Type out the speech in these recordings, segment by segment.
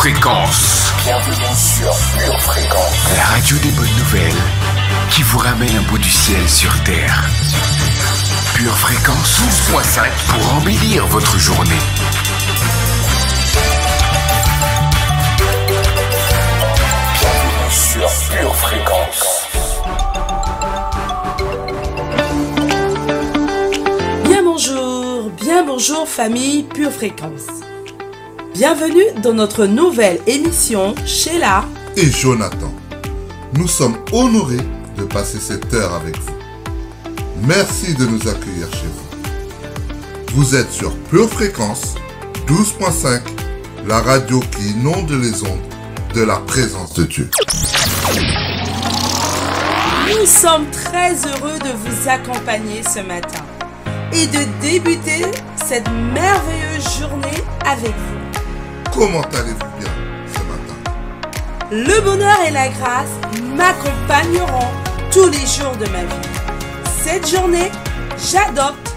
Fréquence. Bienvenue sur Pure Fréquence. La radio des bonnes nouvelles qui vous ramène un bout du ciel sur Terre. Pure Fréquence 12.5 pour embellir votre journée. Bienvenue sur Pure Fréquence. Bien bonjour famille Pure Fréquence. Bienvenue dans notre nouvelle émission Sheila et Jonathan. Nous sommes honorés de passer cette heure avec vous. Merci de nous accueillir chez vous. Vous êtes sur Pure Fréquence 12.5, la radio qui inonde les ondes de la présence de Dieu. Nous sommes très heureux de vous accompagner ce matin et de débuter cette merveilleuse journée avec vous. Comment allez-vous bien ce matin? Le bonheur et la grâce m'accompagneront tous les jours de ma vie. Cette journée, j'adopte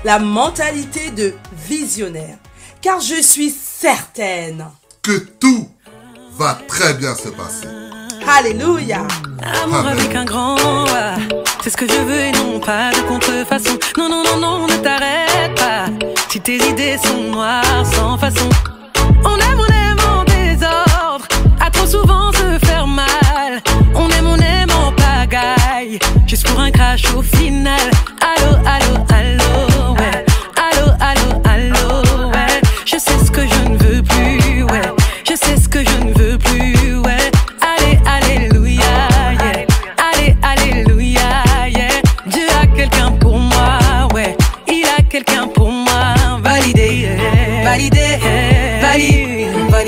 la mentalité de visionnaire, car je suis certaine que tout va très bien se passer. Alléluia. Amour Amen. avec un grand A, c'est ce que je veux et non pas de contrefaçon. Non, non, non, non, ne t'arrête pas. Si tes idées sont noires, sans façon. On aime en désordre, à trop souvent se faire mal. On aime en pagaille, juste pour un crash au final. Allô, allô, allô, ouais. Allô, allô, allô, ouais. Je sais ce que je ne veux plus, ouais. Je sais ce que je ne veux plus, ouais. Allez, alléluia, yeah. Allez, alléluia, yeah. Dieu a quelqu'un pour moi, ouais. Il a quelqu'un pour moi. Validé, yeah. Validé, yeah.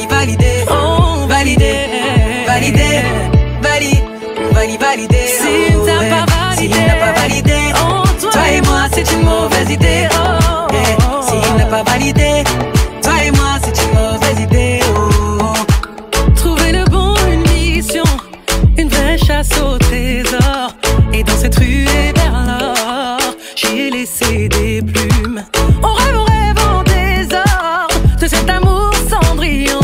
Validé, oh, validé, validé, validé. S'il n'a pas validé, s'il n'a pas validé, oh, toi et moi c'est une mauvaise idée, oh, yeah. S'il n'a pas validé, toi et moi c'est une mauvaise idée, oh. Trouver le bon, une mission, une vraie chasse au trésor. Et dans cette ruée vers l'or, j'ai laissé des plumes. On rêve en désordre de cet amour cendrillon.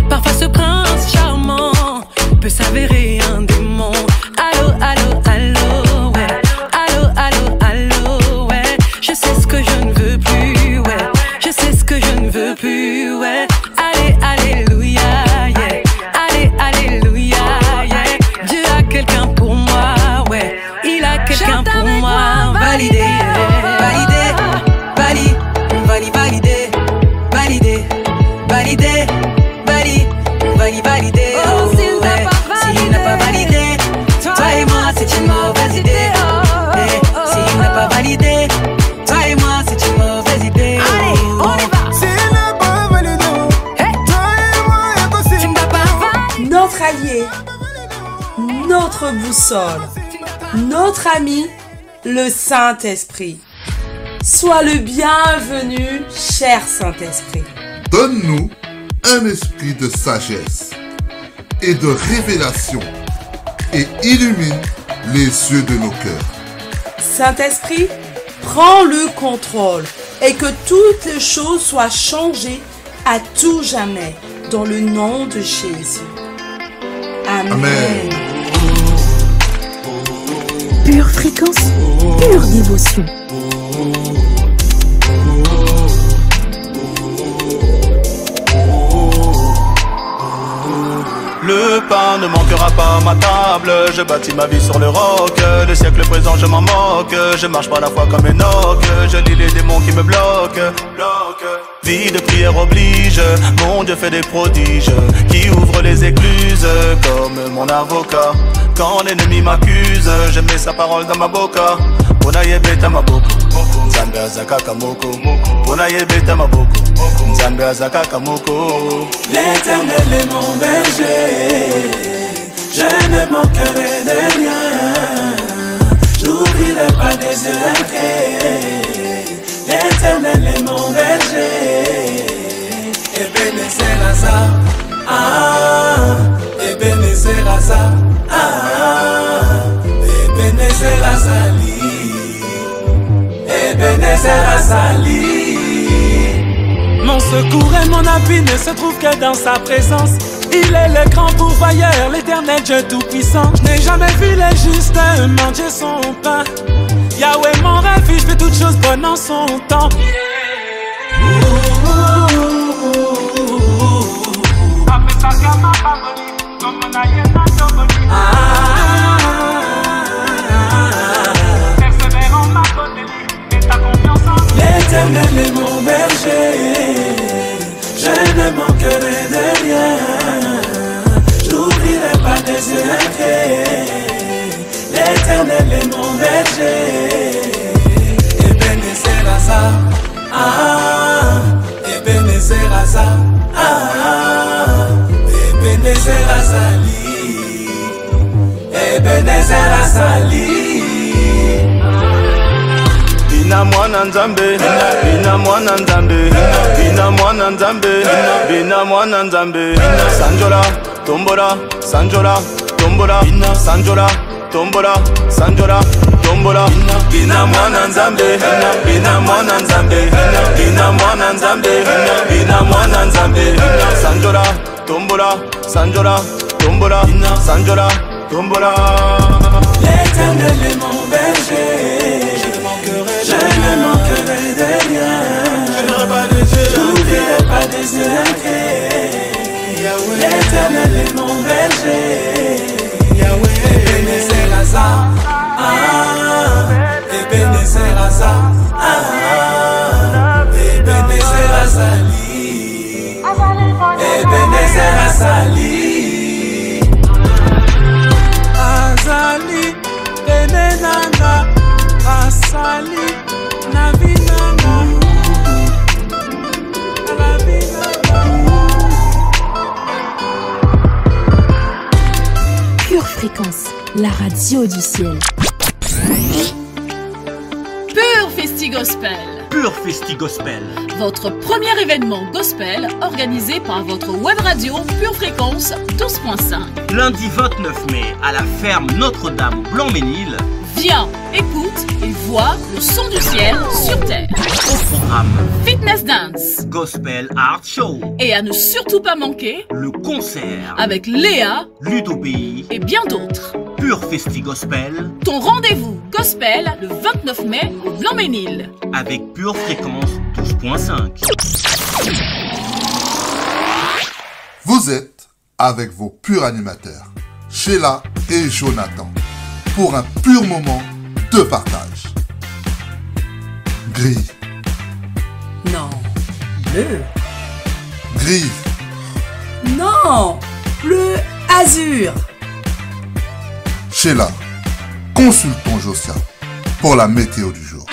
Parfois ce prince charmant peut s'avérer un démon. Allô, allô, allô, ouais. Allô, allô, allô, ouais. Je sais ce que je ne veux plus, ouais. Je sais ce que je ne veux plus, ouais. Allez, alléluia, yeah. Allez, alléluia, yeah. Dieu a quelqu'un pour moi, ouais. Il a quelqu'un pour moi. Validé, validé, validé, validé, validé, validé, oh, s'il n'a pas validé, toi et moi c'est une mauvaise idée, s'il n'a pas validé, toi et moi c'est une mauvaise idée. Allez, on y va. S'il n'a pas validé, toi et moi impossible. Tu n'as pas validé. Notre allié, notre boussole, notre ami, le Saint-Esprit. Sois le bienvenu, cher Saint-Esprit. Donne-nous un esprit de sagesse et de révélation et illumine les yeux de nos cœurs. Saint-Esprit, prends le contrôle et que toutes choses soient changées à tout jamais dans le nom de Jésus. Amen. Amen. Pure Fréquence, pure dévotion. Le pain ne manquera pas à ma table. Je bâtis ma vie sur le roc. Le siècle présent je m'en moque. Je marche par la foi comme Enoch. Je lis les démons qui me bloquent. Vie de prière oblige. Mon Dieu fait des prodiges qui ouvrent les écluses comme mon avocat. Quand l'ennemi m'accuse, je mets sa parole dans ma boca. Ponaye beta maboko, Nzambe azaka kamoko. Ponaye beta maboko, Nzambe azaka kamoko. L'Éternel est mon berger, je ne manquerai de rien. J'ouvrirai pas des yeux. L'Éternel est mon berger. Ebenezer Asa, ah, Ebenezer Asa, ah, Ebenezer Azali, Ebenezer Azali. Mon secours et mon appui ne se trouve que dans sa présence. Il est le grand pourvoyeur, l'éternel Dieu tout-puissant. Je n'ai jamais vu les justes manger son pain. Yahweh mon refuge, fait toutes choses bonnes en son temps. L'éternel est mon berger, je ne manquerai de rien. J'ouvrirai pas des yeux. L'éternel est mon berger. Ebenezer Asa, Ebenezer Asa, Ebenezer Azali, Ebenezer Azali. Bina mwana nzambe, bina mwana nzambe, bina mwana nzambe, bina mwana nzambe. Sanjola, tombola, sanjola, tombola, sanjola, tombola, sanjola, tombola. Bina mwana nzambe, bina mwana nzambe, bina mwana nzambe, bina mwana nzambe. Sanjola, tombola, sanjola, tombola, sanjola, tombola. L'éternel est mon berger. Je ne manquerai de rien. Je n'oublierai pas des yeux. L'éternel est mon berger. Ebenezer Asa, Ebenezer Asa, Ebenezer Azali, Ebenezer Azali, Azali, Benenanga, Asali, Navinanga, Navinanga. Pure Fréquence, la radio du ciel. Pure Festi Gospel. Pure Festi Gospel. Votre premier événement gospel organisé par votre web radio Pure Fréquence 12.5. Lundi 29 mai à la ferme Notre-Dame au Blanc-Ménil. Viens, écoute et vois le son du ciel sur terre. Au programme Fitness Dance, Gospel Art Show. Et à ne surtout pas manquer le concert avec Léa, Ludo B et bien d'autres. Pure Festi Gospel. Ton rendez-vous gospel le 29 mai au Blanc-Ménil. Avec Pure Fréquence 12.5. Vous êtes avec vos purs animateurs, Sheila et Jonathan, pour un pur moment de partage. Gris. Non. Bleu. Gris. Non. Bleu azur. Sheila, consultons Josia pour la météo du jour.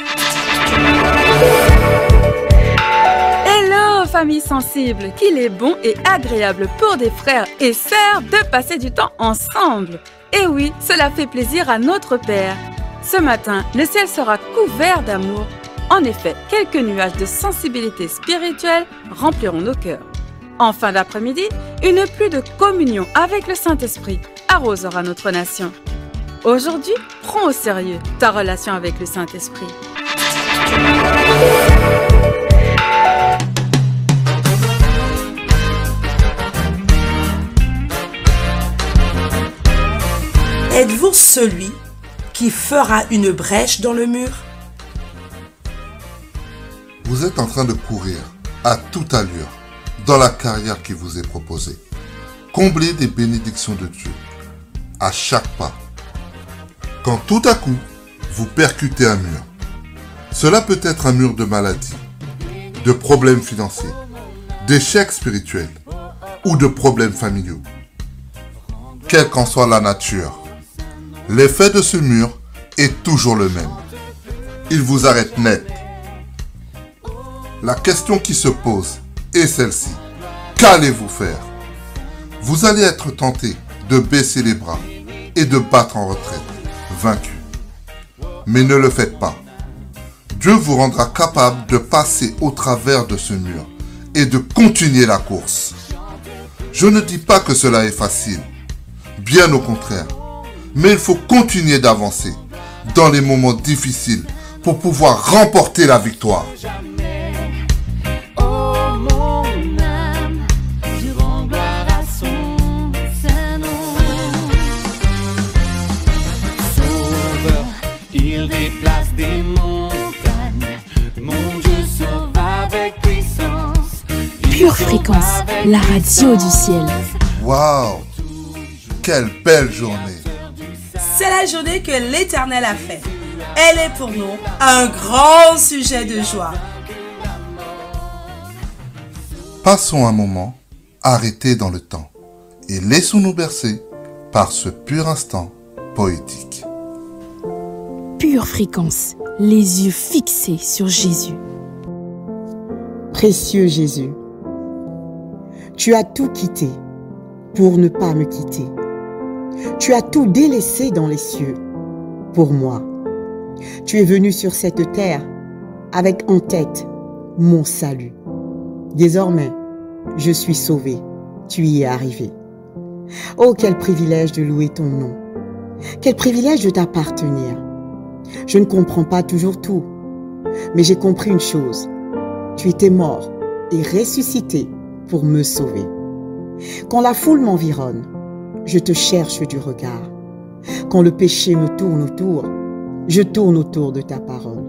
Hello famille sensible, qu'il est bon et agréable pour des frères et sœurs de passer du temps ensemble. Et oui, cela fait plaisir à notre Père. Ce matin, le ciel sera couvert d'amour. En effet, quelques nuages de sensibilité spirituelle rempliront nos cœurs. En fin d'après-midi, une pluie de communion avec le Saint-Esprit arrosera notre nation. Aujourd'hui, prends au sérieux ta relation avec le Saint-Esprit. Êtes-vous celui qui fera une brèche dans le mur? Vous êtes en train de courir à toute allure dans la carrière qui vous est proposée. Comblez des bénédictions de Dieu à chaque pas. Quand tout à coup, vous percutez un mur. Cela peut être un mur de maladie, de problèmes financiers, d'échecs spirituels ou de problèmes familiaux. Quelle qu'en soit la nature, l'effet de ce mur est toujours le même. Il vous arrête net. La question qui se pose est celle-ci. Qu'allez-vous faire? Vous allez être tenté de baisser les bras et de battre en retraite, vaincu. Mais ne le faites pas. Dieu vous rendra capable de passer au travers de ce mur et de continuer la course. Je ne dis pas que cela est facile, bien au contraire. Mais il faut continuer d'avancer dans les moments difficiles pour pouvoir remporter la victoire. Oh mon Pure Fréquence, la radio du ciel. Waouh! Quelle belle journée! C'est la journée que l'Éternel a faite. Elle est pour nous un grand sujet de joie. Passons un moment arrêtés dans le temps et laissons-nous bercer par ce pur instant poétique. Pure Fréquence, les yeux fixés sur Jésus. Précieux Jésus, tu as tout quitté pour ne pas me quitter. Tu as tout délaissé dans les cieux pour moi. Tu es venu sur cette terre avec en tête mon salut. Désormais, je suis sauvé. Tu y es arrivé. Oh, quel privilège de louer ton nom. Quel privilège de t'appartenir. Je ne comprends pas toujours tout, mais j'ai compris une chose. Tu étais mort et ressuscité pour me sauver. Quand la foule m'environne, je te cherche du regard. Quand le péché me tourne autour, je tourne autour de ta parole.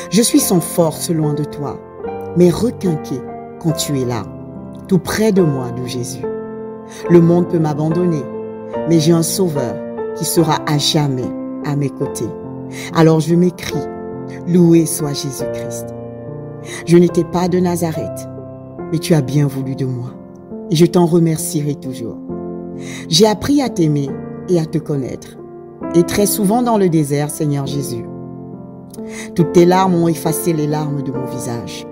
Je suis sans force loin de toi, mais requinqué quand tu es là, tout près de moi, doux Jésus. Le monde peut m'abandonner, mais j'ai un sauveur qui sera à jamais à mes côtés. Alors je m'écrie, loué soit Jésus-Christ. Je n'étais pas de Nazareth, mais tu as bien voulu de moi, et je t'en remercierai toujours. J'ai appris à t'aimer et à te connaître, et très souvent dans le désert, Seigneur Jésus. Toutes tes larmes ont effacé les larmes de mon visage,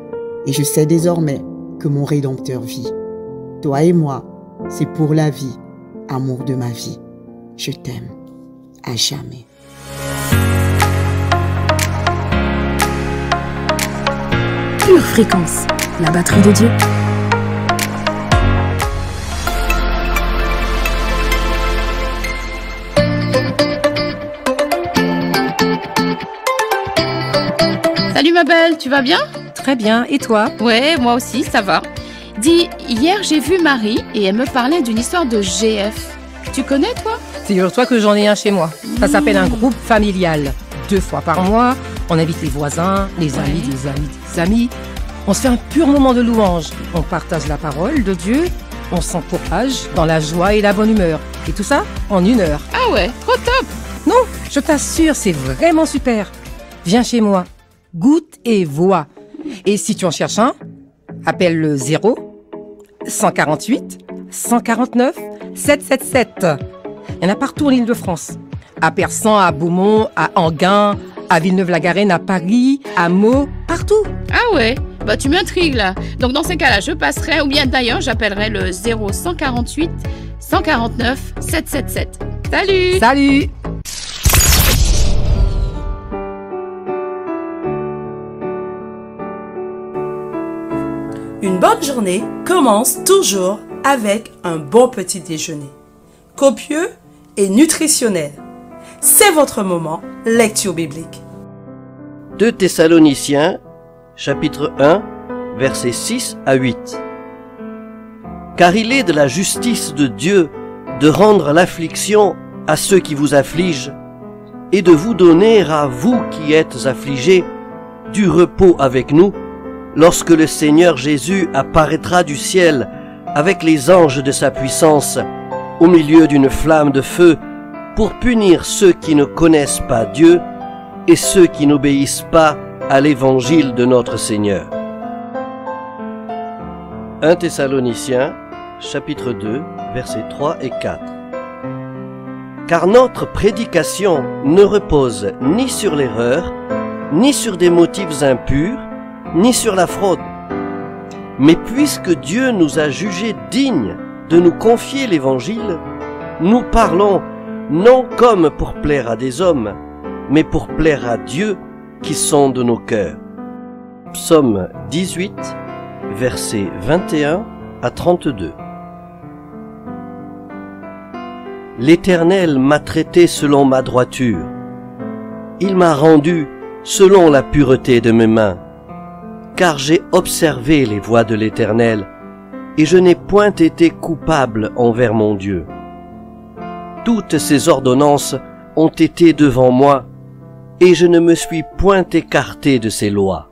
et je sais désormais que mon Rédempteur vit. Toi et moi, c'est pour la vie, amour de ma vie. Je t'aime à jamais. Pure Fréquence, la batterie de Dieu. Salut ma belle, tu vas bien? Très bien, et toi? Ouais, moi aussi, ça va. Dis, hier j'ai vu Marie et elle me parlait d'une histoire de GF. Tu connais toi? Figure-toi que j'en ai un chez moi. Ça s'appelle un groupe familial. 2 fois par mois, on invite les voisins, les amis des amis des amis. On se fait un pur moment de louange. On partage la parole de Dieu, on s'encourage dans la joie et la bonne humeur. Et tout ça en 1 heure. Ah ouais, trop top! Non, je t'assure, c'est vraiment super. Viens chez moi, goûte et vois. Et si tu en cherches un, appelle le 0 148 149 777. Il y en a partout en Île-de-France. À Persan, à Beaumont, à Enghien, à Villeneuve-la-Garenne, à Paris, à Meaux, partout. Ah ouais, bah tu m'intrigues là. Donc dans ces cas-là, je passerai, ou bien d'ailleurs, j'appellerai le 0 148 149 777. Salut! Salut! Une bonne journée commence toujours avec un bon petit déjeuner, copieux et nutritionnel. C'est votre moment lecture biblique. 2 Thessaloniciens, chapitre 1, versets 6 à 8. Car il est de la justice de Dieu de rendre l'affliction à ceux qui vous affligent et de vous donner à vous qui êtes affligés du repos avec nous, lorsque le Seigneur Jésus apparaîtra du ciel avec les anges de sa puissance, au milieu d'une flamme de feu, pour punir ceux qui ne connaissent pas Dieu et ceux qui n'obéissent pas à l'évangile de notre Seigneur. 1 Thessaloniciens, chapitre 2, versets 3 et 4. Car notre prédication ne repose ni sur l'erreur, ni sur des motifs impurs, ni sur la fraude. Mais puisque Dieu nous a jugés dignes de nous confier l'Évangile, nous parlons non comme pour plaire à des hommes, mais pour plaire à Dieu qui sonde nos cœurs. Psaume 18, versets 21 à 32. L'Éternel m'a traité selon ma droiture. Il m'a rendu selon la pureté de mes mains. Car j'ai observé les voies de l'Éternel, et je n'ai point été coupable envers mon Dieu. Toutes ses ordonnances ont été devant moi, et je ne me suis point écarté de ses lois.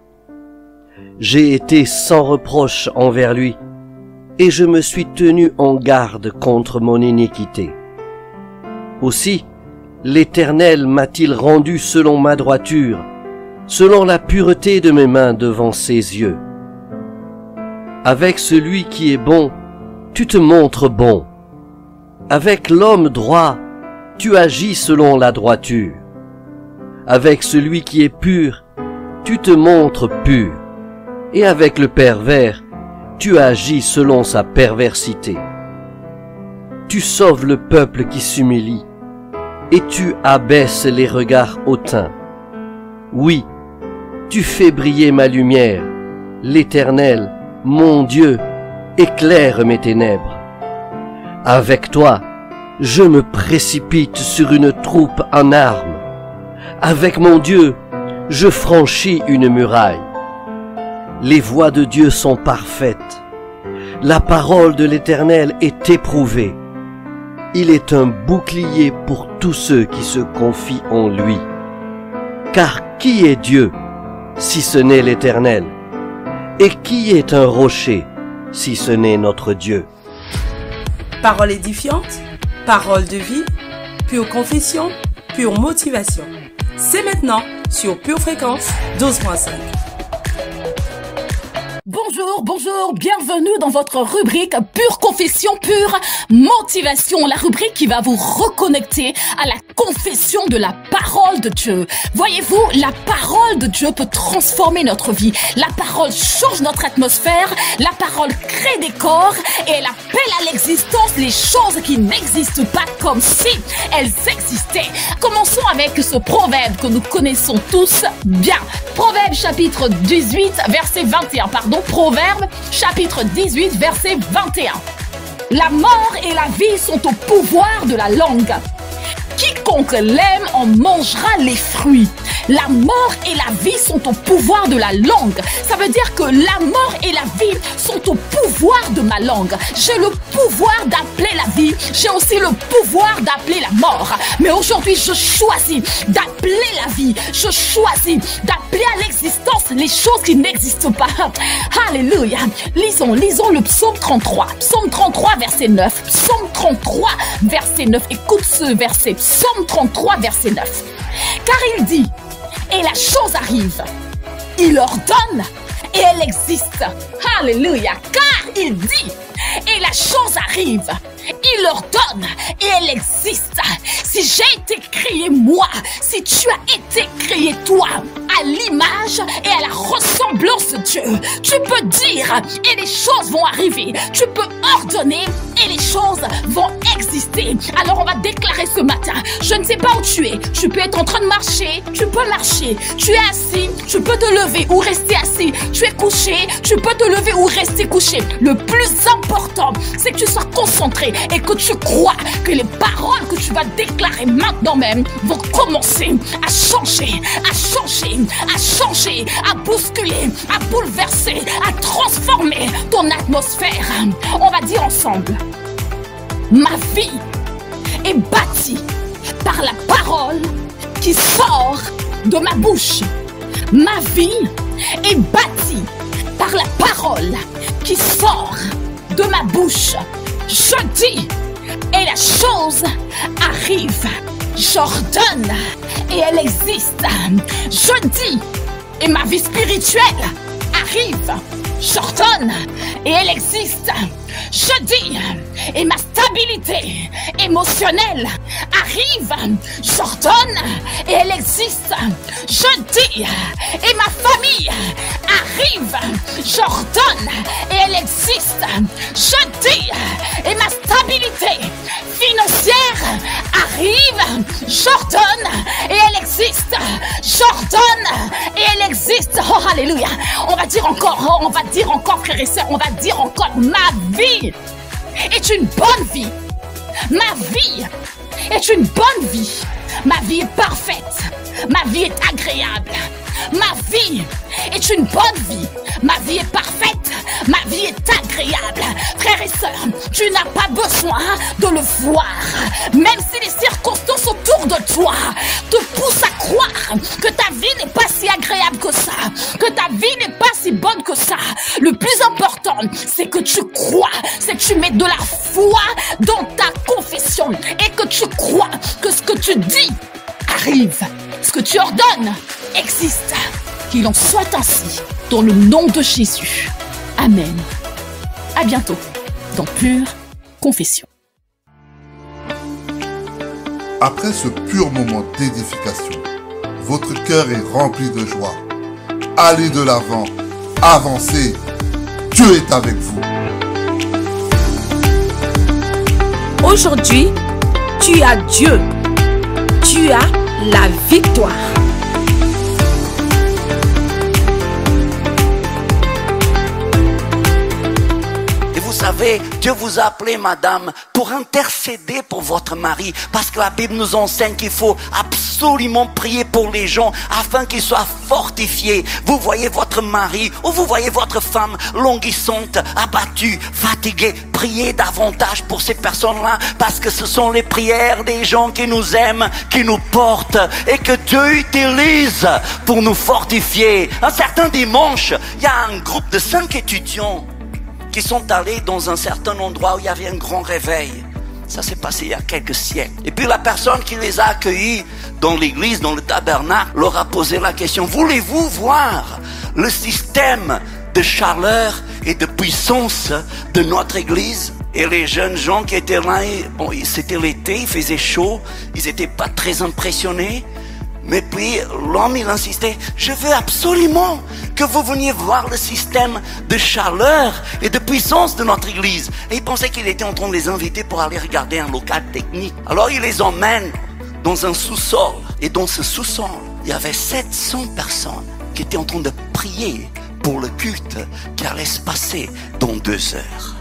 J'ai été sans reproche envers lui, et je me suis tenu en garde contre mon iniquité. Aussi, l'Éternel m'a-t-il rendu selon ma droiture, selon la pureté de mes mains devant ses yeux. Avec celui qui est bon, tu te montres bon. Avec l'homme droit, tu agis selon la droiture. Avec celui qui est pur, tu te montres pur. Et avec le pervers, tu agis selon sa perversité. Tu sauves le peuple qui s'humilie, et tu abaisses les regards hautains. Oui, tu fais briller ma lumière, l'Éternel, mon Dieu, éclaire mes ténèbres. Avec toi, je me précipite sur une troupe en armes. Avec mon Dieu, je franchis une muraille. Les voies de Dieu sont parfaites. La parole de l'Éternel est éprouvée. Il est un bouclier pour tous ceux qui se confient en lui. Car qui est Dieu, si ce n'est l'Éternel? Et qui est un rocher, si ce n'est notre Dieu? Parole édifiante, parole de vie, pure confession, pure motivation. C'est maintenant sur Pure Fréquence 12.5. Bonjour, bonjour, bienvenue dans votre rubrique Pure Confession, Pure Motivation, la rubrique qui va vous reconnecter à la confession de la parole de Dieu. Voyez-vous, la parole de Dieu peut transformer notre vie. La parole change notre atmosphère, la parole crée des corps et elle appelle à l'existence les choses qui n'existent pas comme si elles existaient. Commençons avec ce proverbe que nous connaissons tous bien. Proverbe chapitre 18, verset 21, Proverbe chapitre 18 verset 21. La mort et la vie sont au pouvoir de la langue. Quiconque l'aime en mangera les fruits. La mort et la vie sont au pouvoir de la langue. Ça veut dire que la mort et la vie sont au pouvoir de ma langue. J'ai le pouvoir d'appeler la vie. J'ai aussi le pouvoir d'appeler la mort. Mais aujourd'hui, je choisis d'appeler la vie. Je choisis d'appeler à l'existence les choses qui n'existent pas. Alléluia. Lisons le psaume 33. Psaume 33, verset 9. Psaume 33, verset 9. Écoute ce verset. Psaume 33, verset 9. Car il dit, et la chose arrive, il ordonne et elle existe. Alléluia. Car il dit, et la chose arrive, il ordonne et elle existe. Si j'ai été créé moi, si tu as été créé toi, à l'image et à la ressemblance de Dieu, tu peux dire et les choses vont arriver. Tu peux ordonner et les choses vont exister. Alors on va déclarer ce matin, je ne sais pas où tu es. Tu peux être en train de marcher, tu peux marcher. Tu es assis, tu peux te lever ou rester assis. Tu es couché, tu peux te lever ou rester couché. Le plus important, c'est que tu sois concentré et que tu crois que les paroles que tu vas déclarer maintenant même vont commencer à changer, à changer, à changer, à bousculer, à bouleverser, à transformer ton atmosphère. On va dire ensemble, ma vie est bâtie par la parole qui sort de ma bouche. Ma vie est bâtie par la parole qui sort de ma bouche. Je dis et la chose arrive. J'ordonne et elle existe. Je dis et ma vie spirituelle arrive. J'ordonne et elle existe. Je dis et ma stabilité émotionnelle arrive. J'ordonne et elle existe. Je dis et ma famille arrive. J'ordonne et elle existe. Je dis et ma stabilité financière arrive. J'ordonne et elle existe. J'ordonne et elle existe. Oh alléluia. On va dire encore frères et sœurs, on va dire encore ma vie est une bonne vie. Ma vie est une bonne vie. Ma vie est parfaite. Ma vie est agréable. Ma vie est une bonne vie. Ma vie est parfaite. Ma vie est agréable. Frères et sœurs, tu n'as pas besoin de le voir. Même si les circonstances autour de toi te poussent à croire que ta vie n'est pas si agréable que ça, que ta vie n'est pas si bonne que ça. Le plus important, c'est que tu crois, c'est que tu mets de la foi dans ta confession et que tu crois que ce que tu dis arrive, ce que tu ordonnes existe. Qu'il en soit ainsi, dans le nom de Jésus. Amen. À bientôt dans Pure Confession. Après ce pur moment d'édification, votre cœur est rempli de joie. Allez de l'avant, avancez. Dieu est avec vous. Aujourd'hui, tu as Dieu. Tu as la victoire. Vous savez, Dieu vous a appelé, madame, pour intercéder pour votre mari. Parce que la Bible nous enseigne qu'il faut absolument prier pour les gens afin qu'ils soient fortifiés. Vous voyez votre mari ou vous voyez votre femme languissante, abattue, fatiguée. Priez davantage pour ces personnes-là parce que ce sont les prières des gens qui nous aiment, qui nous portent et que Dieu utilise pour nous fortifier. Un certain dimanche, il y a un groupe de 5 étudiants qui sont allés dans un certain endroit où il y avait un grand réveil. Ça s'est passé il y a quelques siècles. Et puis la personne qui les a accueillis dans l'église, dans le tabernacle, leur a posé la question: voulez-vous voir le système de chaleur et de puissance de notre église? Et les jeunes gens qui étaient là, bon, c'était l'été, il faisait chaud, ils n'étaient pas très impressionnés. Mais puis l'homme il insistait: je veux absolument que vous veniez voir le système de chaleur et de puissance de notre église. Et il pensait qu'il était en train de les inviter pour aller regarder un local technique. Alors il les emmène dans un sous-sol. Et dans ce sous-sol, il y avait 700 personnes qui étaient en train de prier pour le culte qui allait se passer dans 2 heures.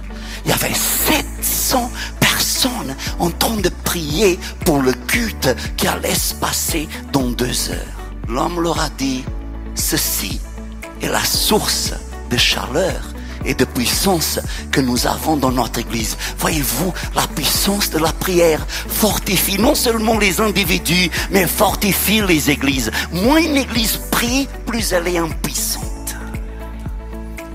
Il y avait 700 personnes en train de prier pour le culte qui allait se passer dans 2 heures. L'homme leur a dit: ceci est la source de chaleur et de puissance que nous avons dans notre église. Voyez-vous, la puissance de la prière fortifie non seulement les individus, mais fortifie les églises. Moins une église prie, plus elle est impuissante.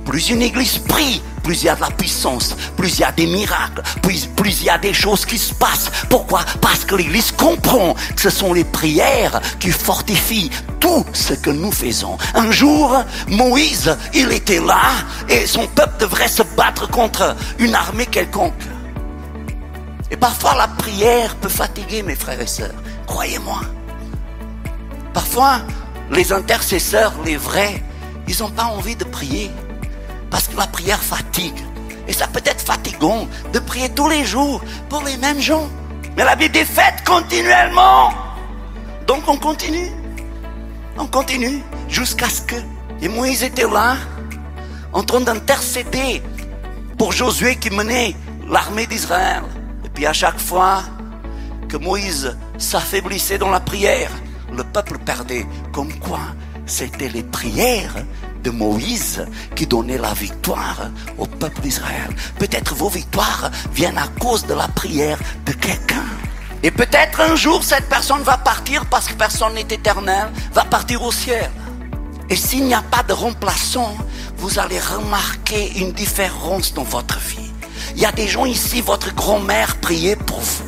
Plus une église prie, plus il y a de la puissance, plus il y a des miracles, plus il y a des choses qui se passent. Pourquoi? Parce que l'église comprend que ce sont les prières qui fortifient tout ce que nous faisons. Un jour, Moïse, il était là et son peuple devrait se battre contre une armée quelconque. Et parfois la prière peut fatiguer, mes frères et sœurs, croyez-moi. Parfois, les intercesseurs, les vrais, ils n'ont pas envie de prier. Parce que la prière fatigue. Et ça peut être fatigant de prier tous les jours pour les mêmes gens. Mais la Bible est faite continuellement. Donc on continue. On continue jusqu'à ce que... Et Moïse était là, en train d'intercéder pour Josué qui menait l'armée d'Israël. Et puis à chaque fois que Moïse s'affaiblissait dans la prière, le peuple perdait. Comme quoi, c'était les prières de Moïse qui donnait la victoire au peuple d'Israël. Peut-être vos victoires viennent à cause de la prière de quelqu'un. Et peut-être un jour cette personne va partir parce que personne n'est éternel, va partir au ciel. Et s'il n'y a pas de remplaçant, vous allez remarquer une différence dans votre vie. Il y a des gens ici, votre grand-mère priait pour vous.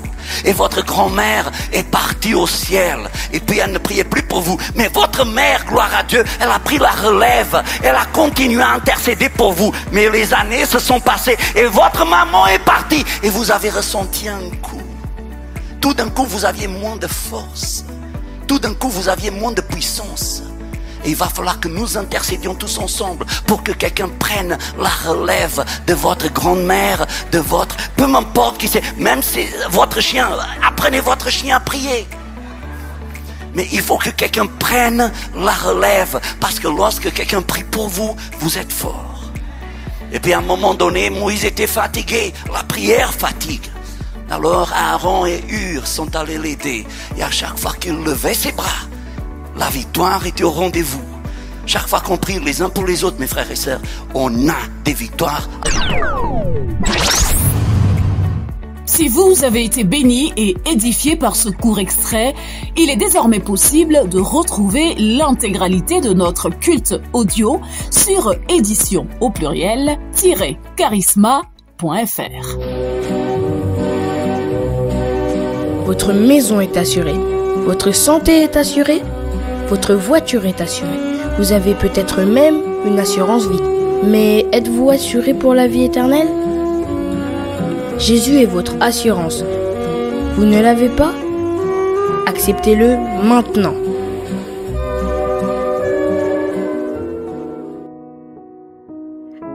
Et votre grand-mère est partie au ciel. Et puis elle ne priait plus pour vous. Mais votre mère, gloire à Dieu, elle a pris la relève. Elle a continué à intercéder pour vous. Mais les années se sont passées. Et votre maman est partie. Et vous avez ressenti un coup. Tout d'un coup, vous aviez moins de force. Tout d'un coup, vous aviez moins de puissance. Et il va falloir que nous intercédions tous ensemble pour que quelqu'un prenne la relève de votre grand-mère, de votre... Peu m'importe qui c'est, même si votre chien, apprenez votre chien à prier. Mais il faut que quelqu'un prenne la relève, parce que lorsque quelqu'un prie pour vous, vous êtes fort. Et puis à un moment donné, Moïse était fatigué, la prière fatigue. Alors Aaron et Hur sont allés l'aider. Et à chaque fois qu'il levait ses bras, la victoire était au rendez-vous. Chaque fois qu'on prie les uns pour les autres, mes frères et sœurs, on a des victoires. Si vous avez été béni et édifié par ce court extrait, il est désormais possible de retrouver l'intégralité de notre culte audio sur édition au pluriel-charisma.fr. Votre maison est assurée, votre santé est assurée, votre voiture est assurée. Vous avez peut-être même une assurance vie. Mais êtes-vous assuré pour la vie éternelle ? Jésus est votre assurance. Vous ne l'avez pas ? Acceptez-le maintenant.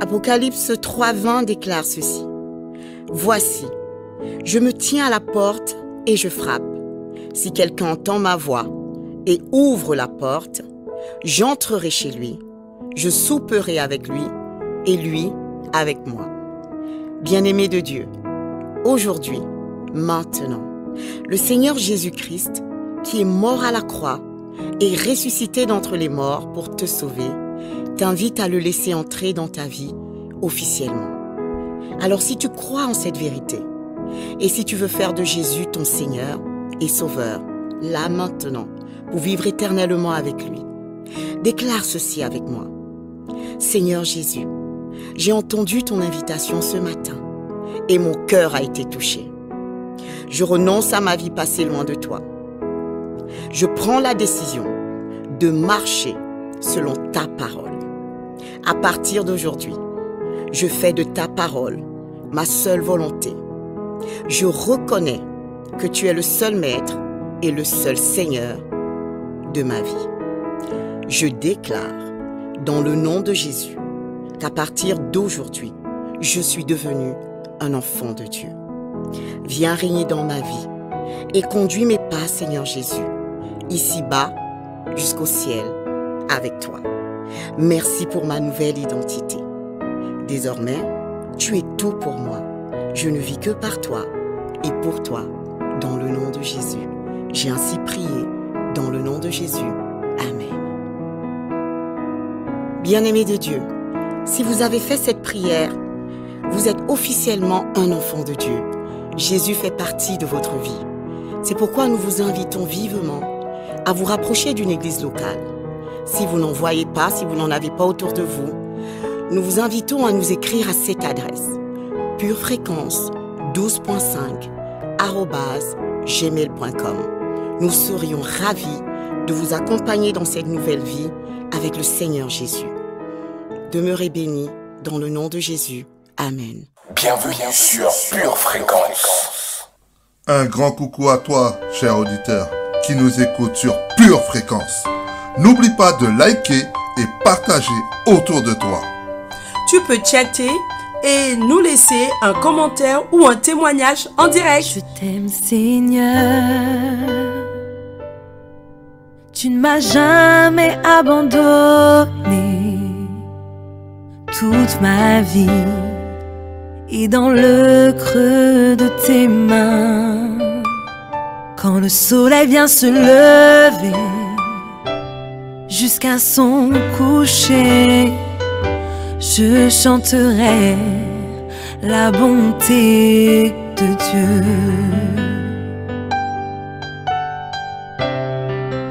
Apocalypse 3:20 déclare ceci. Voici, je me tiens à la porte et je frappe. Si quelqu'un entend ma voix et ouvre la porte, j'entrerai chez lui, je souperai avec lui et lui avec moi. Bien-aimé de Dieu, aujourd'hui, maintenant, le Seigneur Jésus-Christ, qui est mort à la croix et ressuscité d'entre les morts pour te sauver, t'invite à le laisser entrer dans ta vie officiellement. Alors si tu crois en cette vérité, et si tu veux faire de Jésus ton Seigneur et Sauveur, là maintenant, pour vivre éternellement avec lui, déclare ceci avec moi. Seigneur Jésus, j'ai entendu ton invitation ce matin et mon cœur a été touché. Je renonce à ma vie passée loin de toi. Je prends la décision de marcher selon ta parole. À partir d'aujourd'hui, je fais de ta parole ma seule volonté. Je reconnais que tu es le seul maître et le seul Seigneur de ma vie. Je déclare dans le nom de Jésus qu'à partir d'aujourd'hui, je suis devenu un enfant de Dieu. Viens régner dans ma vie et conduis mes pas, Seigneur Jésus, ici-bas jusqu'au ciel avec toi. Merci pour ma nouvelle identité. Désormais, tu es tout pour moi. Je ne vis que par toi et pour toi, dans le nom de Jésus. J'ai ainsi prié dans le nom de Jésus. Amen. Bien-aimés de Dieu, si vous avez fait cette prière, vous êtes officiellement un enfant de Dieu. Jésus fait partie de votre vie. C'est pourquoi nous vous invitons vivement à vous rapprocher d'une église locale. Si vous n'en voyez pas, si vous n'en avez pas autour de vous, nous vous invitons à nous écrire à cette adresse purefréquence12.5@gmail.com. Nous serions ravis de vous accompagner dans cette nouvelle vie avec le Seigneur Jésus. Demeurez bénis dans le nom de Jésus. Amen. Bienvenue sur Pure Fréquence. Un grand coucou à toi, cher auditeur, qui nous écoute sur Pure Fréquence. N'oublie pas de liker et partager autour de toi. Tu peux chatter et nous laisser un commentaire ou un témoignage en direct. Je t'aime, Seigneur. Tu ne m'as jamais abandonné. Toute ma vie est dans le creux de tes mains. Quand le soleil vient se lever jusqu'à son coucher, je chanterai la bonté de Dieu.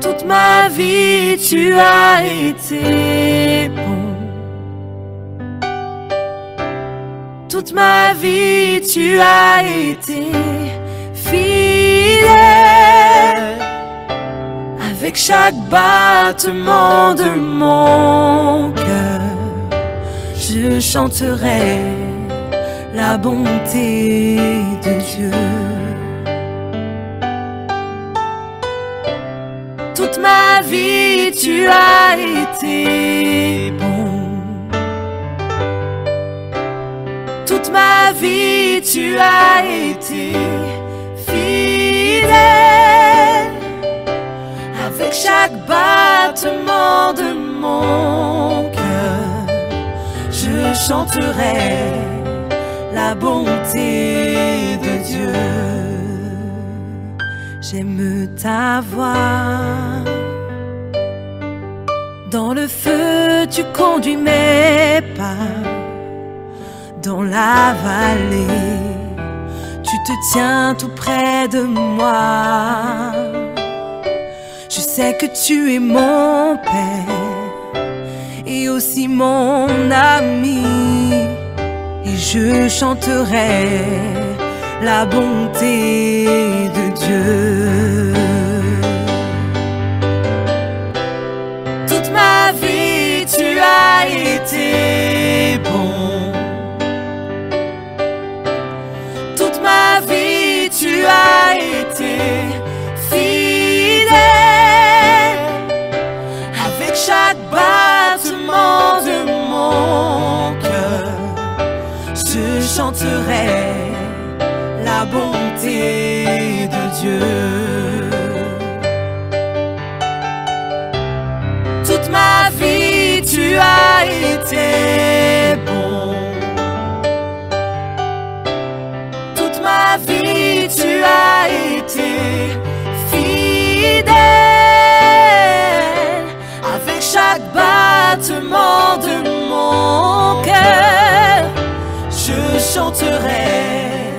Toute ma vie, tu as été bon. Toute ma vie, tu as été fidèle. Avec chaque battement de mon cœur, je chanterai la bonté de Dieu. Toute ma vie, tu as été bon. Toute ma vie, tu as été fidèle. Avec chaque battement de mon cœur, je chanterai la bonté de Dieu. J'aime ta voix. Dans le feu, tu conduis mes pas. Dans la vallée, tu te tiens tout près de moi. Je sais que tu es mon Père et aussi mon ami, et je chanterai la bonté de Dieu. Toute ma vie tu as été bon, toute ma vie tu as été fidèle. Avec chaque battement de mon cœur, je chanterai la bonté de Dieu. Toute ma vie tu as été bon, toute ma vie tu as été fidèle. Avec chaque battement de mon cœur, je chanterai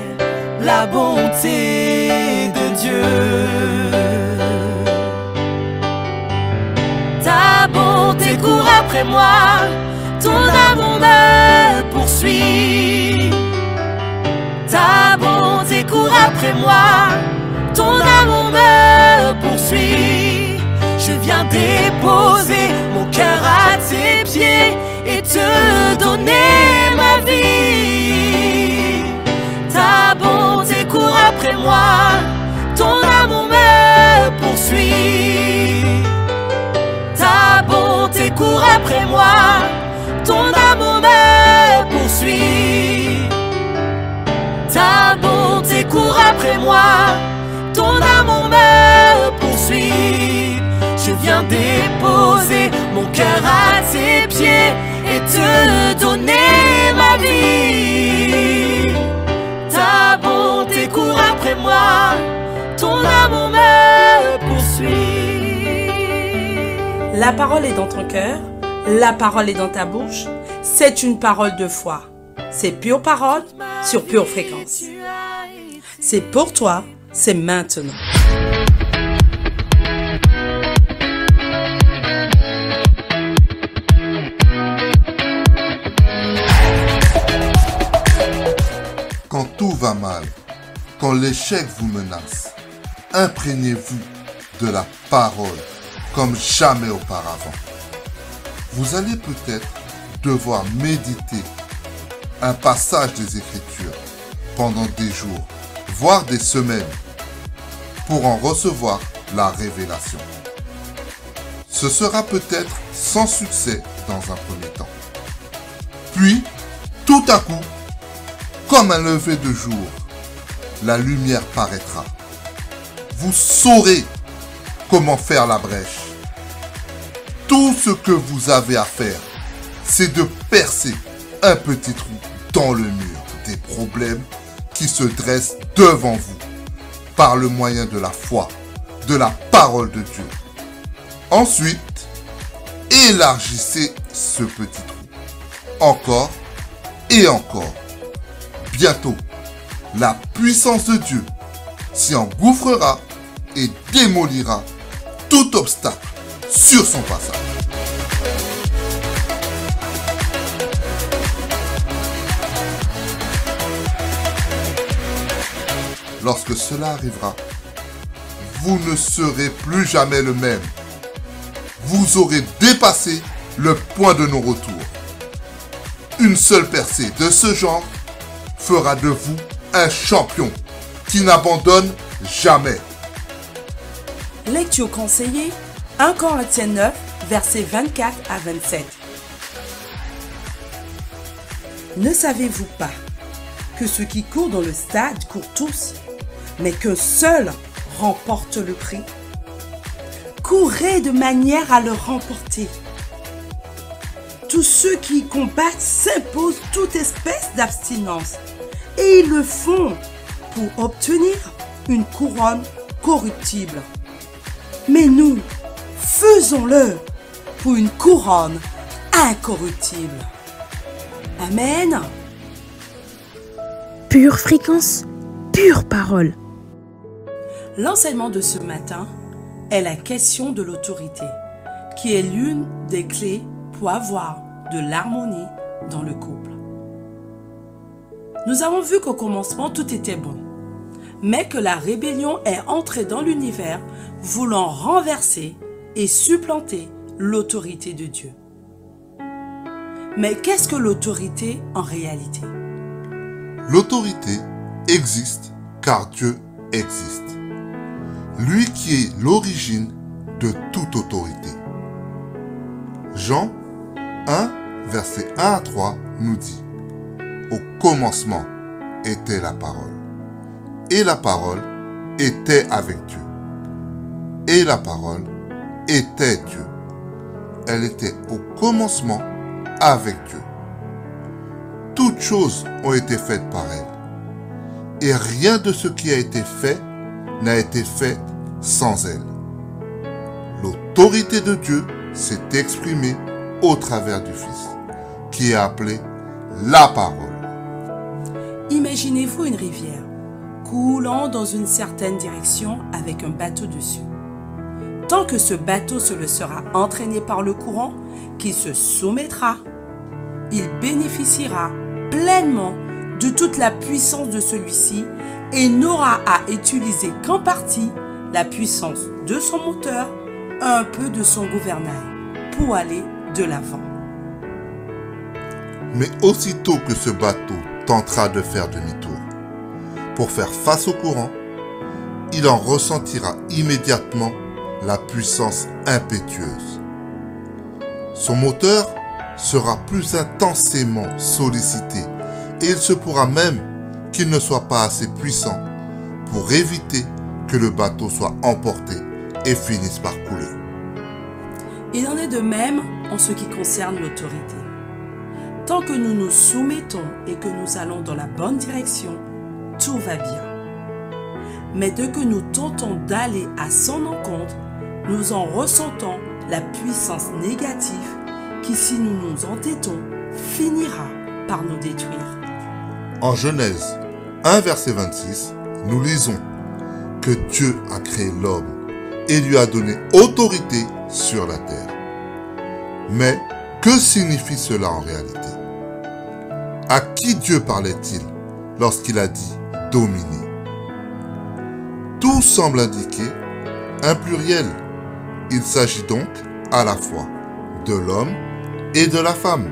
la bonté de Dieu. Ta bonté court après moi, ton amour me poursuit. Ta bonté court après moi, ton amour me poursuit. Je viens déposer mon cœur à tes pieds et te donner ma vie. Ta bonté court après moi, ton amour me poursuit. Ta bonté court après moi, ton amour me poursuit. Ta bonté court après moi, ton amour me poursuit. Je viens déposer mon cœur à tes pieds et te donner ma vie. Ta bonté court après moi, ton amour me poursuit. La parole est dans ton cœur, la parole est dans ta bouche. C'est une parole de foi. C'est Pure Parole sur Pure Fréquence. C'est pour toi, c'est maintenant. Quand tout va mal, quand l'échec vous menace, imprégnez-vous de la parole comme jamais auparavant. Vous allez peut-être devoir méditer un passage des Écritures pendant des jours, voire des semaines, pour en recevoir la révélation. Ce sera peut-être sans succès dans un premier temps. Puis, tout à coup, comme un lever de jour, la lumière paraîtra. Vous saurez comment faire la brèche. Tout ce que vous avez à faire, c'est de percer un petit trou dans le mur des problèmes qui se dressent devant vous par le moyen de la foi, de la parole de Dieu. Ensuite, élargissez ce petit trou. Encore et encore. Bientôt, la puissance de Dieu s'y engouffrera et démolira tout obstacle sur son passage. Lorsque cela arrivera, vous ne serez plus jamais le même. Vous aurez dépassé le point de non-retour. Une seule percée de ce genre fera de vous un champion qui n'abandonne jamais. Lecture conseillée, 1 Corinthiens 9, versets 24 à 27. Ne savez-vous pas que ceux qui courent dans le stade courent tous, mais qu'un seul remporte le prix? Courez de manière à le remporter. Tous ceux qui combattent s'imposent toute espèce d'abstinence, et ils le font pour obtenir une couronne corruptible. Mais nous, faisons-le pour une couronne incorruptible. Amen. Pure Fréquence, pure parole. L'enseignement de ce matin est la question de l'autorité, qui est l'une des clés pour avoir de l'harmonie dans le couple. Nous avons vu qu'au commencement, tout était bon, mais que la rébellion est entrée dans l'univers, voulant renverser et supplanter l'autorité de Dieu. Mais qu'est-ce que l'autorité en réalité? L'autorité existe car Dieu existe. Lui qui est l'origine de toute autorité. Jean 1, versets 1 à 3 nous dit: Au commencement était la parole, et la parole était avec Dieu, et la parole était Dieu. Elle était au commencement avec Dieu. Toutes choses ont été faites par elle, et rien de ce qui a été fait n'a été fait sans elle. L'autorité de Dieu s'est exprimée au travers du Fils, qui est appelé la parole. Imaginez-vous une rivière coulant dans une certaine direction avec un bateau dessus. Tant que ce bateau se le sera entraîné par le courant, qui se soumettra, il bénéficiera pleinement de toute la puissance de celui-ci et n'aura à utiliser qu'en partie la puissance de son moteur, un peu de son gouvernail, pour aller de l'avant. Mais aussitôt que ce bateau tentera de faire demi-tour pour faire face au courant, il en ressentira immédiatement la puissance impétueuse. Son moteur sera plus intensément sollicité et il se pourra même qu'il ne soit pas assez puissant pour éviter que le bateau soit emporté et finisse par couler. Il en est de même en ce qui concerne l'autorité. Tant que nous nous soumettons et que nous allons dans la bonne direction, tout va bien. Mais dès que nous tentons d'aller à son encontre, nous en ressentons la puissance négative qui, si nous nous entêtons, finira par nous détruire. En Genèse 1, verset 26, nous lisons que Dieu a créé l'homme et lui a donné autorité sur la terre. Mais que signifie cela en réalité? À qui Dieu parlait-il lorsqu'il a dit « dominer » ? Tout semble indiquer un pluriel. Il s'agit donc à la fois de l'homme et de la femme.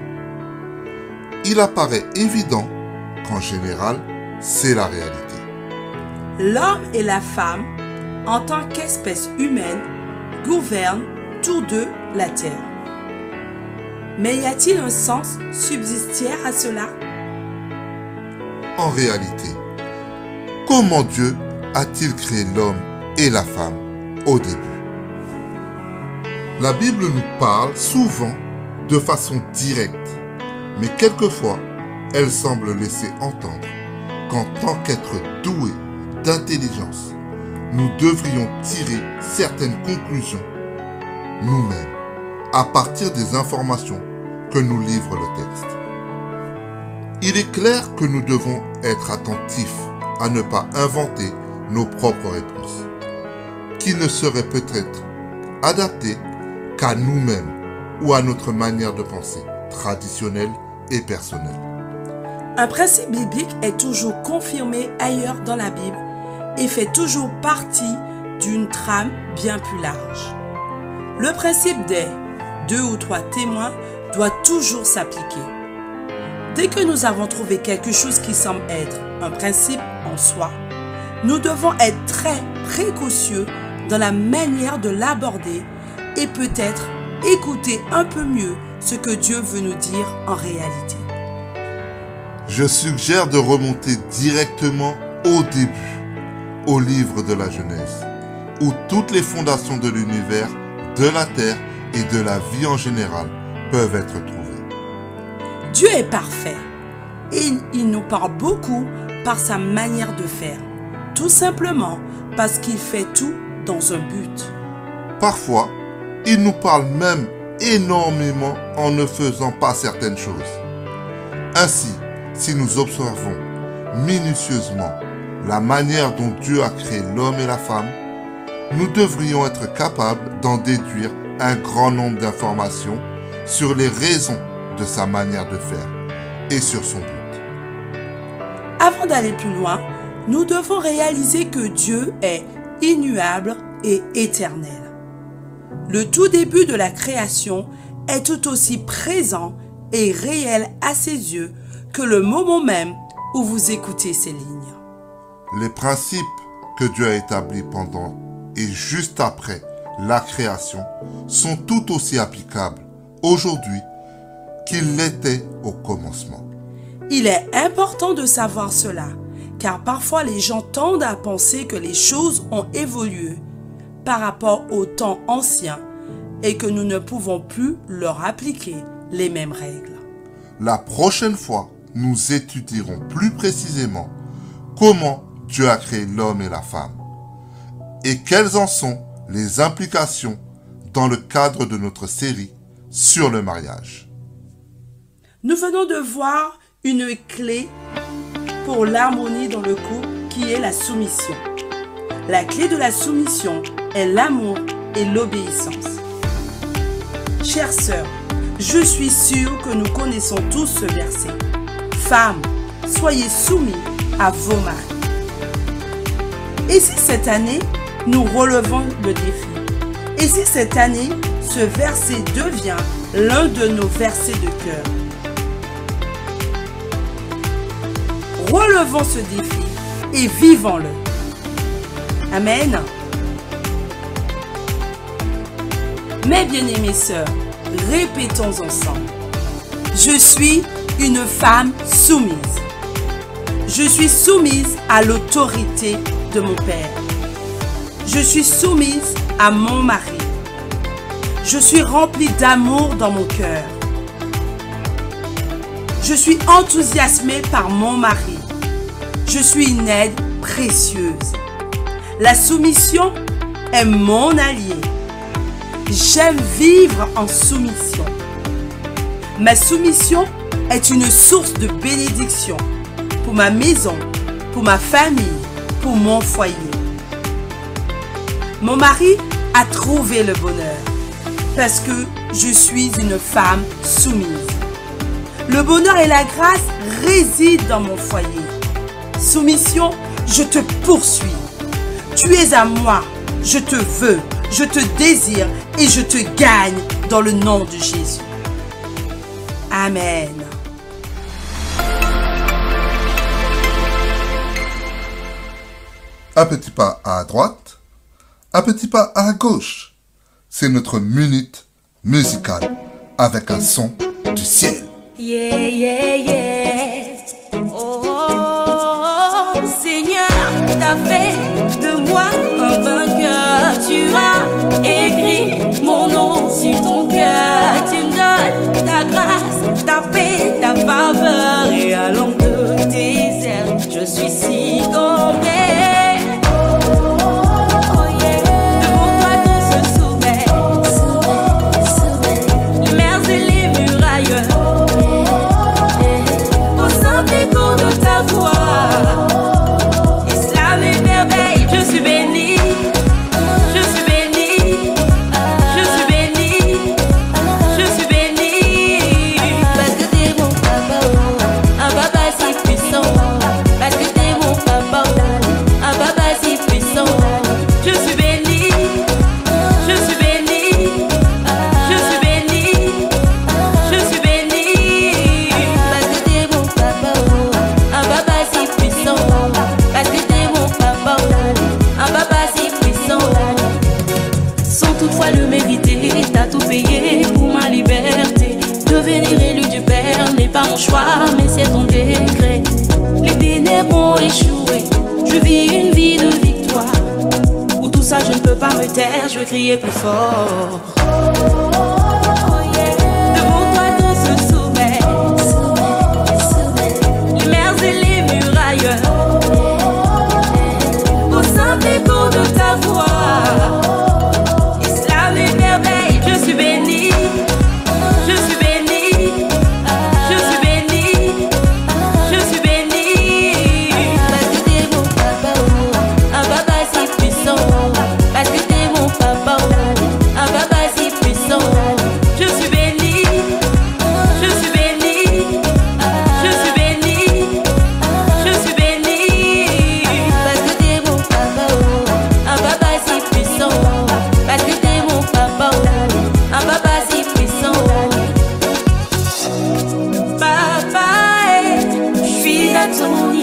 Il apparaît évident qu'en général, c'est la réalité. L'homme et la femme, en tant qu'espèce humaine, gouvernent tous deux la terre. Mais y a-t-il un sens subsidiaire à cela? En réalité, comment Dieu a-t-il créé l'homme et la femme au début? La Bible nous parle souvent de façon directe, mais quelquefois, elle semble laisser entendre qu'en tant qu'être doué d'intelligence, nous devrions tirer certaines conclusions nous-mêmes à partir des informations que nous livre le texte. Il est clair que nous devons être attentifs à ne pas inventer nos propres réponses, qui ne seraient peut-être adaptées qu'à nous-mêmes ou à notre manière de penser traditionnelle et personnelle. Un principe biblique est toujours confirmé ailleurs dans la Bible et fait toujours partie d'une trame bien plus large. Le principe des 2 ou 3 témoins doit toujours s'appliquer. Dès que nous avons trouvé quelque chose qui semble être un principe en soi, nous devons être très précautieux dans la manière de l'aborder et peut-être écouter un peu mieux ce que Dieu veut nous dire en réalité. Je suggère de remonter directement au début, au livre de la Genèse, où toutes les fondations de l'univers, de la terre et de la vie en général peuvent être trouvées. Dieu est parfait et il nous parle beaucoup par sa manière de faire, tout simplement parce qu'il fait tout dans un but. Parfois, il nous parle même énormément en ne faisant pas certaines choses. Ainsi, si nous observons minutieusement la manière dont Dieu a créé l'homme et la femme, nous devrions être capables d'en déduire un grand nombre d'informations sur les raisons de sa manière de faire et sur son but. Avant d'aller plus loin, nous devons réaliser que Dieu est immuable et éternel. Le tout début de la création est tout aussi présent et réel à ses yeux que le moment même où vous écoutez ces lignes. Les principes que Dieu a établis pendant et juste après la création sont tout aussi applicables aujourd'hui qu'ils l'étaient au commencement. Il est important de savoir cela, car parfois les gens tendent à penser que les choses ont évolué par rapport au temps ancien et que nous ne pouvons plus leur appliquer les mêmes règles. La prochaine fois, nous étudierons plus précisément comment Dieu a créé l'homme et la femme et quelles en sont les implications dans le cadre de notre série sur le mariage. Nous venons de voir une clé pour l'harmonie dans le couple qui est la soumission. La clé de la soumission est l'amour et l'obéissance. Chères sœurs, je suis sûre que nous connaissons tous ce verset. Femmes, soyez soumis à vos maris. Et si cette année, nous relevons le défi? Et si cette année, ce verset devient l'un de nos versets de cœur? Relevons ce défi et vivons-le. Amen. Mes bien-aimées sœurs, répétons ensemble. Je suis une femme soumise. Je suis soumise à l'autorité de mon père. Je suis soumise à mon mari. Je suis remplie d'amour dans mon cœur. Je suis enthousiasmée par mon mari. Je suis une aide précieuse. La soumission est mon allié. J'aime vivre en soumission. Ma soumission est une source de bénédiction pour ma maison, pour ma famille, pour mon foyer. Mon mari a trouvé le bonheur parce que je suis une femme soumise. Le bonheur et la grâce résident dans mon foyer. Soumission, je te poursuis. Tu es à moi, je te veux, je te désire et je te gagne dans le nom de Jésus. Amen. Un petit pas à droite, un petit pas à gauche. C'est notre minute musicale avec un son du ciel. Yeah, yeah, yeah. Oh, oh, oh, Seigneur, t'as fait de moi un vainqueur. Tu as écrit mon nom sur ton cœur. Tu me donnes ta grâce, ta paix, ta faveur. Et à l'ombre de tes ailes, je suis si comblé. Choix, mais c'est ton décret. Les ténèbres ont échoué. Je vis une vie de victoire. Pour tout ça, je ne peux pas me taire. Je veux crier plus fort. Devant toi, tout se soumet. Les mers et les murailles. Au simple écho de ta voix. Islam et merveille, je suis béni. Je suis béni. Je suis béni,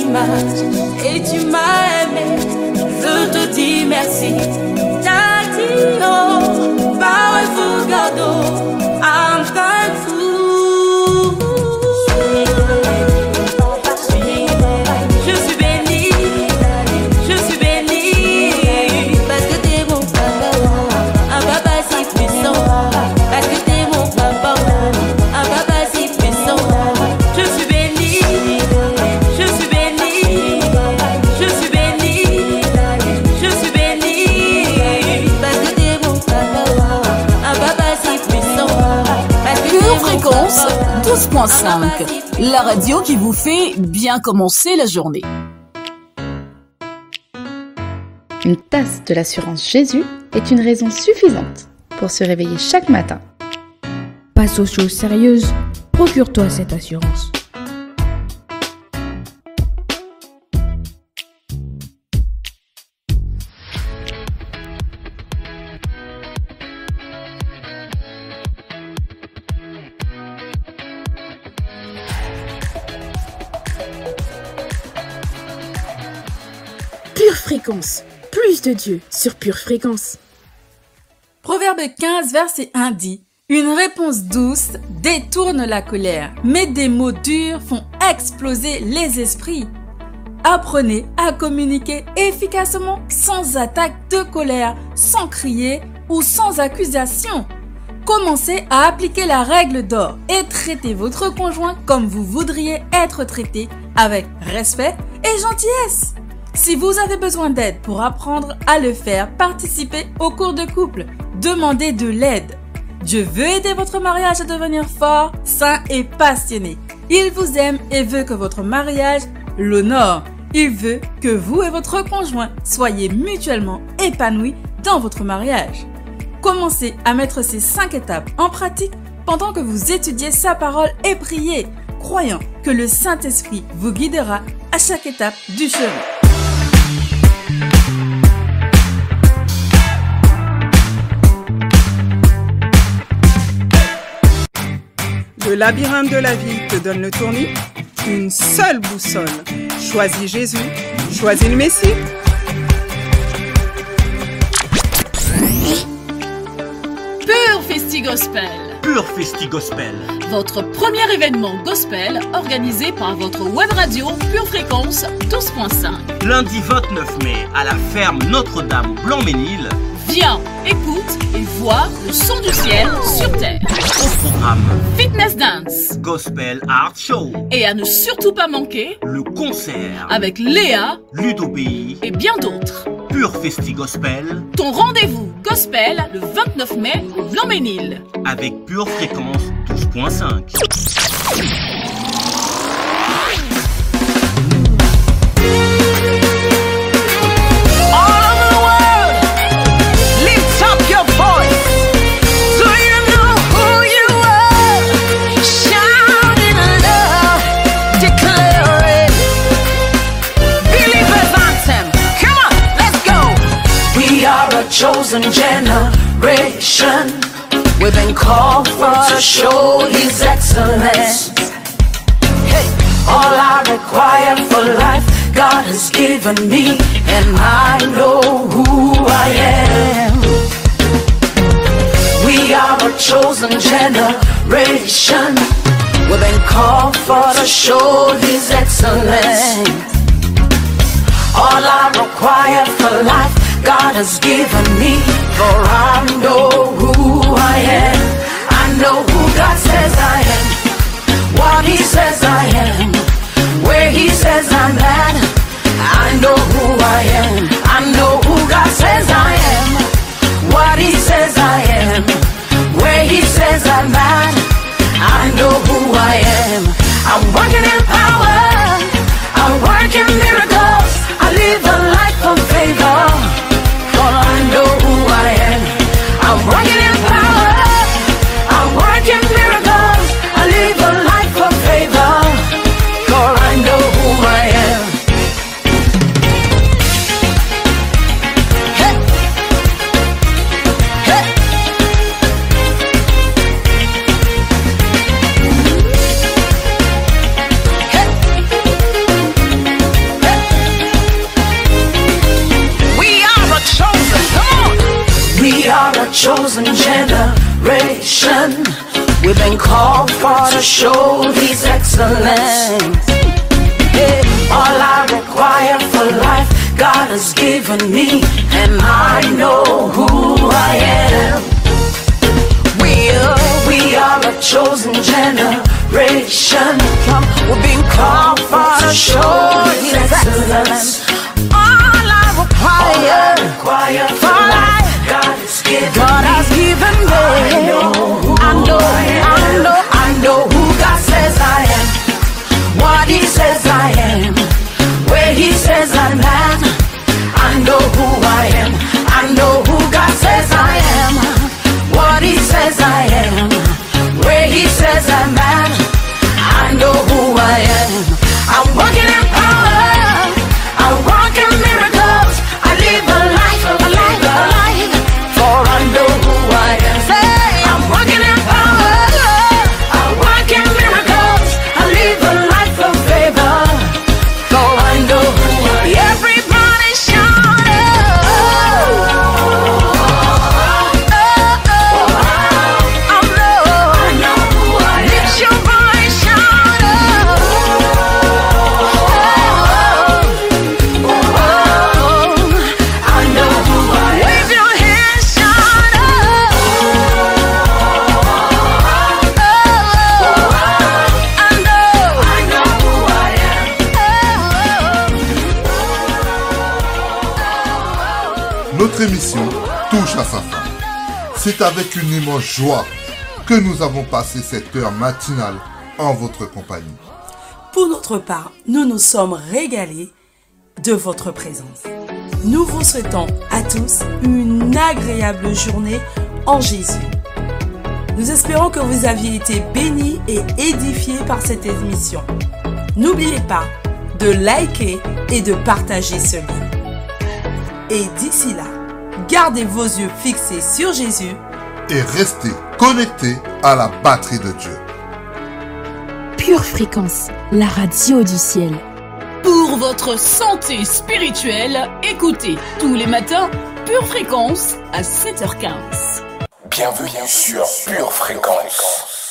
image et tu m'as aimé. Je te dis merci. Daddy, oh, powerful God, oh, I'm thankful. Je suis béni, parce que t'es mon papa, un papa si puissant. Parce que t'es mon papa, un papa si puissant. Je suis béni, je suis béni, je suis béni, je suis béni. Parce que t'es mon papa, un papa si puissant. Pure Fréquence 12.5, la radio qui vous fait bien commencer la journée. Une tasse de l'assurance Jésus est une raison suffisante pour se réveiller chaque matin. Passe aux choses sérieuses, procure-toi cette assurance. Pure Fréquence, plus de Dieu sur Pure Fréquence. Proverbe 15, verset 1 dit: une réponse douce détourne la colère, mais des mots durs font exploser les esprits. Apprenez à communiquer efficacement sans attaque de colère, sans crier ou sans accusation. Commencez à appliquer la règle d'or et traitez votre conjoint comme vous voudriez être traité, avec respect et gentillesse. Si vous avez besoin d'aide pour apprendre à le faire, participez au cours de couple. Demandez de l'aide. Dieu veut aider votre mariage à devenir fort, sain et passionné. Il vous aime et veut que votre mariage l'honore. Il veut que vous et votre conjoint soyez mutuellement épanouis dans votre mariage. Commencez à mettre ces 5 étapes en pratique pendant que vous étudiez sa parole et priez, croyant que le Saint-Esprit vous guidera à chaque étape du chemin. Le labyrinthe de la vie te donne le tournis. Une seule boussole. Choisis Jésus, choisis le Messie. Pure Festi Gospel. Pure Festi Gospel. Votre premier événement gospel organisé par votre web radio Pure Fréquence 12.5. Lundi 29 mai à la ferme Notre-Dame au Blanc-Ménil. Viens, écoute et vois le son du ciel sur terre. Au programme Fitness Dance, Gospel Art Show et à ne surtout pas manquer le concert avec Léa, Ludobéi et bien d'autres. Pure Festi Gospel, ton rendez-vous gospel le 29 mai au Blanc-Ménil avec Pure Fréquence 12.5. Chosen generation, we've been called for to show His excellence. Hey, all I require for life, God has given me, and I know who I am. We are a chosen generation, we've been called for to show His excellence. All I require for life, God has given me, for I know who I am. I know who God says I am, what He says I am, where He says I'm at. I know who I am. I know who God says I am, what He says I am, where He says I'm at. I know who I am. I'm working in power, I work in miracles, I live a life of favor. I know who I am. I'm working in power, I work in miracles, I live a life of favor, for I know who I am. Hey. Hey. Hey. chosen generation. We've been called for to show His excellence. Yeah, all I require for life, God has given me, and I know who I am. We are a chosen generation. We've been called for to show His excellence. All I require for life, God has given me. I know who God says I am, what He says I am, where He says I'm at. I know who I am. I know who God says I am, what He says I am, where He says I'm at. I know who I am. I'm walking in power, I walk in miracles, I live a life, for I know who I am. Say, I'm walking in power, I walk in miracles, I live a life of favor, for I know who I am. Everybody shout lift your voice, shout I know who I am. Wave your hands, shout I know who I am. Notre émission touche à sa fin. C'est avec une immense joie que nous avons passé cette heure matinale en votre compagnie. Pour notre part, nous nous sommes régalés de votre présence. Nous vous souhaitons à tous une agréable journée en Jésus. Nous espérons que vous aviez été bénis et édifiés par cette émission. N'oubliez pas de liker et de partager ce lien. Et d'ici là, gardez vos yeux fixés sur Jésus et restez connectés à la batterie de Dieu. Pure Fréquence, la radio du ciel. Pour votre santé spirituelle, écoutez tous les matins Pure Fréquence à 7h15. Bienvenue sur Pure Fréquence.